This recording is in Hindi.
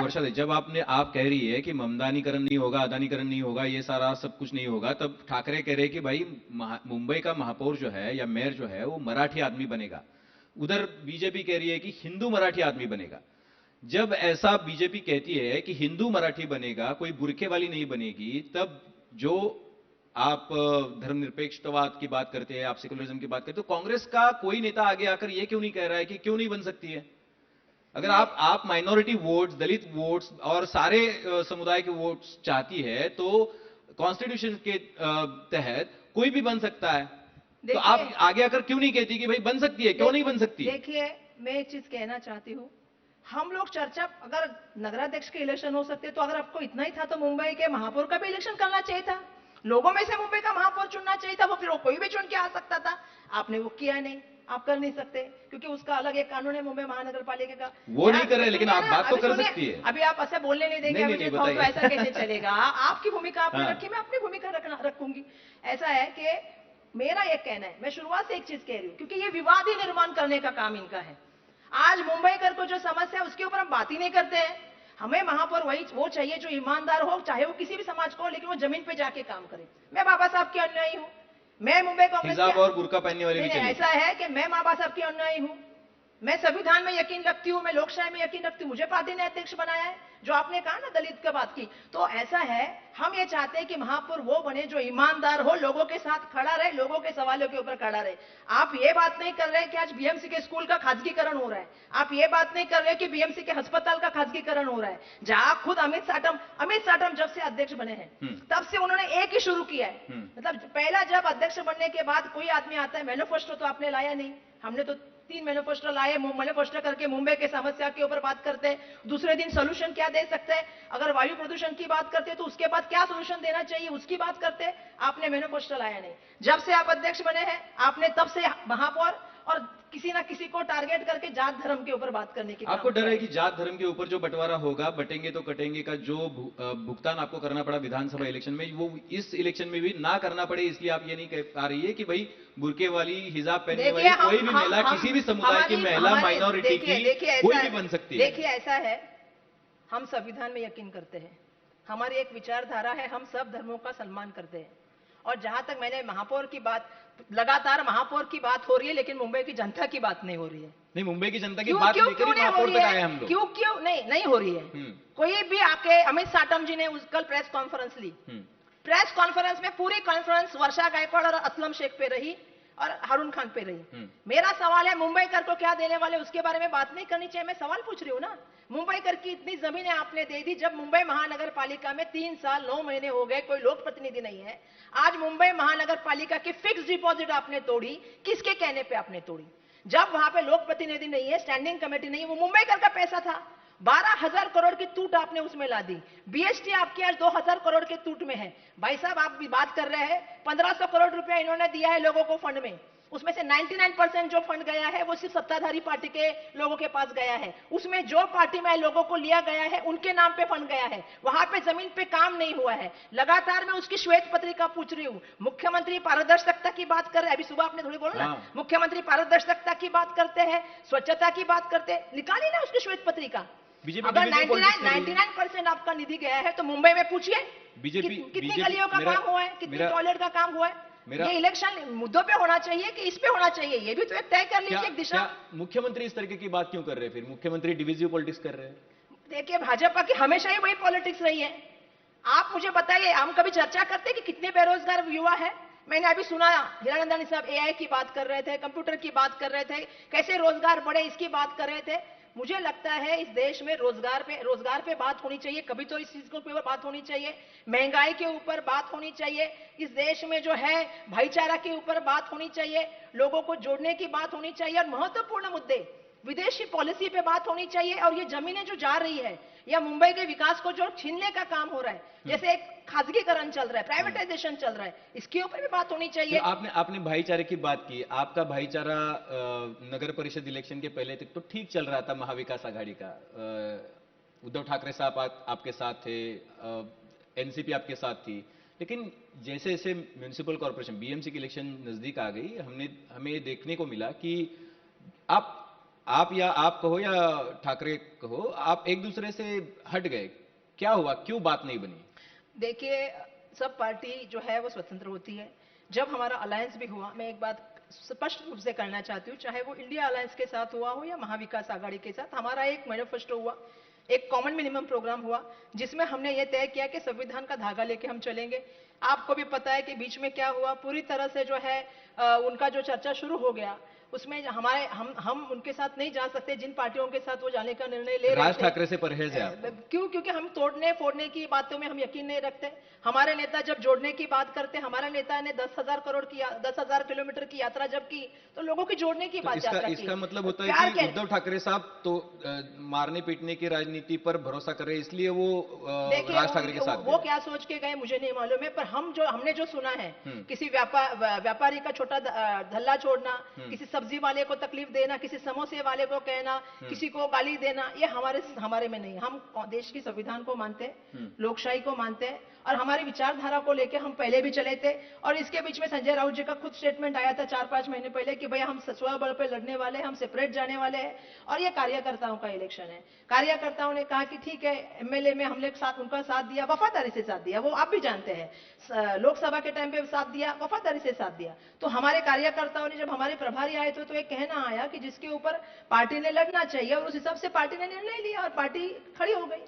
वर्षा जी, जब आप कह रही है कि ममदानीकरण नहीं होगा, अदानीकरण नहीं होगा, ये सारा सब कुछ नहीं होगा, तब ठाकरे कह रहे कि भाई मुंबई का महापौर जो है या मेयर जो है वो मराठी आदमी बनेगा। उधर बीजेपी कह रही है कि हिंदू मराठी आदमी बनेगा। जब ऐसा बीजेपी कहती है कि हिंदू मराठी बनेगा, कोई बुरखे वाली नहीं बनेगी, तब जो आप धर्मनिरपेक्षतावाद की बात करते हैं, आप सेकुलरिज्म की बात करते हैं, तो कांग्रेस का कोई नेता आगे आकर यह क्यों नहीं कह रहा है कि क्यों नहीं बन सकती है? अगर आप माइनॉरिटी वोट्स, दलित वोट्स और सारे समुदाय के वोट्स चाहती है, तो कॉन्स्टिट्यूशन के तहत कोई भी बन सकता है। तो आप आगे आकर क्यों नहीं कहती कि भाई बन सकती है, क्यों नहीं बन सकती? देखिए, मैं एक चीज कहना चाहती हूँ। हम लोग चर्चा, अगर नगराध्यक्ष के इलेक्शन हो सकते तो अगर आपको इतना ही था तो मुंबई के महापौर का भी इलेक्शन करना चाहिए था। लोगों में से मुंबई का महापौर चुनना चाहिए था, वो फिर वो कोई भी चुन के आ सकता था। आपने वो किया नहीं, आप कर नहीं सकते क्योंकि उसका अलग एक कानून है मुंबई महानगर पालिका का। वो नहीं कर रहे, लेकिन आप बात तो कर सकती है। अभी आप ऐसे बोलने नहीं देंगे, नहीं, तो ऐसा कैसे चलेगा? आपकी भूमिका आपने रखी, मैं अपनी भूमिका रखूंगी। ऐसा है कि मेरा ये कहना है, मैं शुरुआत से एक चीज कह रही हूँ, क्योंकि ये विवाद ही निर्माण करने का काम इनका है। आज मुंबईकर को जो समस्या है उसके ऊपर हम बात ही नहीं करते हैं। हमें महापौर वो चाहिए जो ईमानदार हो, चाहे वो किसी भी समाज को हो, लेकिन वो जमीन पे जाके काम करे। मैं बाबा साहब की अनुयायी हूँ, मैं मुंबई कांग्रेस और बुर्का पहनने वाले भी ऐसा है कि मैं बाबा साहब की अनुयायी हूँ, मैं संविधान में यकीन रखती हूँ, मैं लोकशाही में यकीन रखती हूँ। मुझे पार्टी ने अध्यक्ष बनाया है। जो आपने कहा ना दलित की बात की, तो ऐसा है, हम ये चाहते हैं कि महापौर वो बने जो ईमानदार हो, लोगों के साथ खड़ा रहे, लोगों के सवालों के ऊपर खड़ा रहे। आप ये बात नहीं कर रहे कि आज बीएमसी के स्कूल का खासगीकरण हो रहा है, आप ये बात नहीं कर रहे कि बीएमसी के अस्पताल का खासगीकरण हो रहा है, जहां खुद अमित साटम जब से अध्यक्ष बने हैं तब से उन्होंने एक ही शुरू किया है। मतलब पहला जब अध्यक्ष बनने के बाद कोई आदमी आता है, मैनिफेस्टो तो आपने लाया नहीं, हमने तो 3 मैनिफेस्टो लाए, मैनिफेस्टो करके मुंबई के समस्या के ऊपर बात करते हैं। दूसरे दिन सोल्यूशन क्या दे सकते हैं, अगर वायु प्रदूषण की बात करते हैं तो उसके बाद क्या सोल्यूशन देना चाहिए उसकी बात करते हैं। आपने मैनिफेस्टो लाया नहीं। जब से आप अध्यक्ष बने हैं आपने तब से महापौर और किसी ना किसी को टारगेट करके जात धर्म के ऊपर बात करने की। आपको डर है कि जात धर्म के ऊपर जो बंटवारा होगा, बटेंगे तो कटेंगे का जो भुगतान आपको करना पड़ा विधानसभा इलेक्शन में, वो इस इलेक्शन में भी ना करना पड़े, इसलिए आप ये नहीं कह पा रही है कि भाई बुरके वाली, हिजाब पहनने वाली कोई भी महिला, किसी भी समुदाय की महिला, माइनॉरिटी की कोई भी बन सकती है? देखिए ऐसा है, हम संविधान में यकीन करते हैं, हमारी एक विचारधारा है, हम सब धर्मों का सम्मान करते हैं। और जहां तक मैंने महापौर की बात, लगातार महापौर की बात हो रही है, लेकिन मुंबई की जनता की बात नहीं हो रही है। नहीं, मुंबई की जनता की बात लेकर महापौर तक आए हम लोग। क्यों नहीं हो रही है? कोई भी आके, अमित साटम जी ने कल प्रेस कॉन्फ्रेंस ली, प्रेस कॉन्फ्रेंस में पूरी कॉन्फ्रेंस वर्षा गायकवाड़ और असलम शेख पे रही और हारून खान पे रही। मेरा सवाल है, मुंबई कर को क्या देने वाले उसके बारे में बात नहीं करनी चाहिए? मैं सवाल पूछ रही हूँ ना। मुंबई कर की इतनी जमीनें आपने दे दी, जब मुंबई महानगर पालिका में 3 साल 9 महीने हो गए, कोई लोक प्रतिनिधि नहीं है। आज मुंबई महानगर पालिका की फिक्स डिपॉजिट आपने तोड़ी, किसके कहने पे आपने तोड़ी? जब वहां पे लोक प्रतिनिधि नहीं है, स्टैंडिंग कमेटी नहीं है, वो मुंबई कर का पैसा था। 12,000 करोड़ की टूट आपने उसमें ला दी। बीएसटी आपकी आज 2,000 करोड़ के टूट में है। भाई साहब, आप भी बात कर रहे हैं 1,500 करोड़ रुपया इन्होंने दिया है लोगों को फंड में, उसमें से 99% जो फंड गया है वो सिर्फ सत्ताधारी पार्टी के लोगों के पास गया है। उसमें जो पार्टी में लोगों को लिया गया है उनके नाम पे फंड गया है, वहां पे जमीन पे काम नहीं हुआ है। लगातार मैं उसकी श्वेत पत्रिका पूछ रही हूं। मुख्यमंत्री पारदर्शिता की बात कर रहे हैं, अभी सुबह आपने थोड़ी बोला ना, मुख्यमंत्री पारदर्शिता की बात करते हैं, स्वच्छता की बात करते हैं, निकाली ना उसकी श्वेत पत्रिका। अगर 99% आपका निधि गया है तो मुंबई में पूछिए कितनी गलियों का काम हुआ है, कितनी टॉयलेट का काम हुआ है। ये इलेक्शन मुद्दों पे होना चाहिए कि इस पे होना चाहिए, ये भी तो एक तय कर लीजिए, एक दिशा। मुख्यमंत्री इस तरीके की बात क्यों कर रहे हैं? फिर मुख्यमंत्री डिविजिव पॉलिटिक्स कर रहे हैं। देखिए, भाजपा की हमेशा ही वही पॉलिटिक्स रही है। आप मुझे बताइए, हम कभी चर्चा करते कि कितने बेरोजगार युवा है? मैंने अभी सुना हीरानंदानी साहब एआई की बात कर रहे थे, कंप्यूटर की बात कर रहे थे, कैसे रोजगार बढ़े इसकी बात कर रहे थे। मुझे लगता है इस देश में रोजगार पे बात होनी चाहिए, कभी तो इस चीज के ऊपर बात होनी चाहिए, महंगाई के ऊपर बात होनी चाहिए, इस देश में जो है भाईचारा के ऊपर बात होनी चाहिए, लोगों को जोड़ने की बात होनी चाहिए, और महत्वपूर्ण मुद्दे विदेशी पॉलिसी पे बात होनी चाहिए। और ये जमीनें जो जा रही है या मुंबई के विकास को जो छीनने का काम हो रहा है, जैसे एक खासगीकरण चल रहा है, प्राइवेटाइजेशन चल रहा है, इसके ऊपर भी बात होनी चाहिए। आपने भाईचारे की बात की। आपका भाईचारा नगर परिषद इलेक्शन के पहले तक तो ठीक चल रहा था, महाविकास आघाड़ी का। उद्धव ठाकरे साहब आपके साथ थे, एनसीपी आपके साथ थी, लेकिन जैसे जैसे म्युनिसिपल कॉर्पोरेशन बीएमसी की इलेक्शन नजदीक आ गई, हमें देखने को मिला कि आप आप या आप कहो या ठाकरे कहो, आप एक दूसरे से हट गए, क्या हुआ, क्यों बात नहीं बनी? देखिए, सब पार्टी जो है वो स्वतंत्र होती है। जब हमारा अलायंस भी हुआ, मैं एक बात स्पष्ट रूप से करना चाहती हूँ, चाहे वो इंडिया अलायंस के साथ हुआ हो या महाविकास आघाड़ी के साथ, हमारा एक मैनिफेस्टो हुआ, एक कॉमन मिनिमम प्रोग्राम हुआ, जिसमें हमने ये तय किया कि संविधान का धागा लेके हम चलेंगे। आपको भी पता है कि बीच में क्या हुआ, पूरी तरह से जो है उनका जो चर्चा शुरू हो गया, उसमें हमारे हम उनके साथ नहीं जा सकते जिन पार्टियों के साथ वो जाने का निर्णय ले रहे राज थे। ठाकरे से परहेज है आपको? क्यों? क्योंकि हम तोड़ने फोड़ने की बातों में हम यकीन नहीं रखते। हमारे नेता जब जोड़ने की बात करते, हमारे नेता ने 10,000 करोड़ की 10,000 किलोमीटर की यात्रा जब की, तो लोगों की जोड़ने की तो बात यात्रा की। इसका मतलब होता है प्यार कि के उद्धव ठाकरे साहब तो मारने पीटने की राजनीति पर भरोसा कर रहे हैं, इसलिए वो देखिए, राज ठाकरे के साथ वो गए। क्या सोच के गए मुझे नहीं मालूम है, पर हमने जो सुना है, किसी व्यापारी का छोटा धल्ला छोड़ना, किसी सब्जी वाले को तकलीफ देना, किसी समोसे वाले को कहना, किसी को गाली देना, ये हमारे में नहीं। हम देश की संविधान को मानते हैं, लोकशाही को मानते हैं, और हमारी विचारधारा को लेकर हम पहले भी चले थे। और इसके बीच में संजय राउत जी का खुद स्टेटमेंट आया था 4-5 महीने पहले कि भाई हम स्वबल पे लड़ने वाले हैं, हम सेपरेट जाने वाले हैं, और ये कार्यकर्ताओं का इलेक्शन है। कार्यकर्ताओं ने कहा कि ठीक है, एमएलए में हमने उनका साथ दिया, वफादारी से साथ दिया, वो आप भी जानते हैं। लोकसभा के टाइम पे साथ दिया, वफादारी से साथ दिया। तो हमारे कार्यकर्ताओं ने जब हमारे प्रभारी आए थे, तो एक कहना आया कि जिसके ऊपर पार्टी ने लड़ना चाहिए, और उस हिसाब से पार्टी ने निर्णय लिया और पार्टी खड़ी हो गई।